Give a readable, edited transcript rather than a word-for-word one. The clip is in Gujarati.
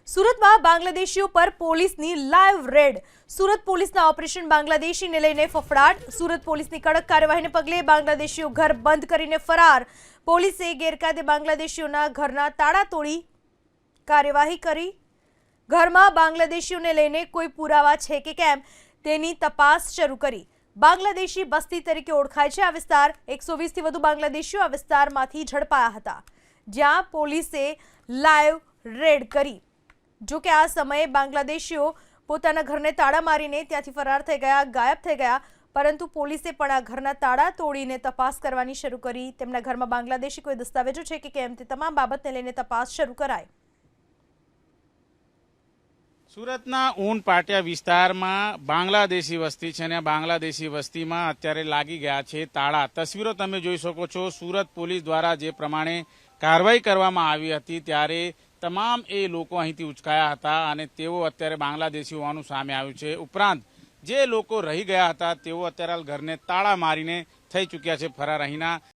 સુરતમાં બાંગ્લાદેશીઓ પર પોલીસની લાઈવ રેડ। સુરત પોલીસના ઓપરેશન બાંગ્લાદેશીને લઈને ફફડાટ। સુરત પોલીસની કડક કાર્યવાહીને પગલે બાંગ્લાદેશીઓ ઘર બંધ કરીને ફરાર। પોલીસે ગેરકાયદે બાંગ્લાદેશીઓના ઘરના તાળા તોડી કાર્યવાહી કરી। ઘરમાં બાંગ્લાદેશીઓને લઈને કોઈ પુરાવા છે કે કેમ તેની તપાસ શરૂ કરી। બાંગ્લાદેશી બસ્તી તરીકે ઓળખાય છે આ વિસ્તાર। 120 થી વધુ બાંગ્લાદેશીઓ આ વિસ્તારમાંથી ઝડપાયા હતા, જ્યાં પોલીસે લાઈવ રેડ કરી। જો કે આ સમયે બાંગ્લાદેશીઓ પોતાના ઘરને તાળા મારીને ત્યાંથી ફરાર થઈ ગયા, ગાયબ થઈ ગયા, પરંતુ પોલીસે પણ આ ઘરના તાળા તોડીને તપાસ કરવાની શરૂ કરી। તેમના ઘરમાં બાંગ્લાદેશી કોઈ દસ્તાવેજો છે કે કેમ તે તમામ બાબતને લઈને તપાસ શરૂ કરાઈ। સુરતના ઊન પાટિયા વિસ્તારમાં બાંગ્લાદેશી વસ્તી છે અને બાંગ્લાદેશી વસ્તીમાં અત્યારે લાગી ગયા છે તાળા। તસવીરો તમે જોઈ શકો છો। સુરત પોલીસ દ્વારા જે પ્રમાણે કાર્યવાહી કરવામાં આવી હતી ત્યારે તમામ એ લોકો અહીંથી ઉચકાયા હતા અને તેઓ અત્યારે બાંગ્લાદેશી હોવાનું સામે આવ્યું છે। ઉપરાંત જે લોકો રહી ગયા હતા તેઓ અત્યારે ઘરને તાળા મારીને થઈ ચૂક્યા છે ફરાર। અહીંના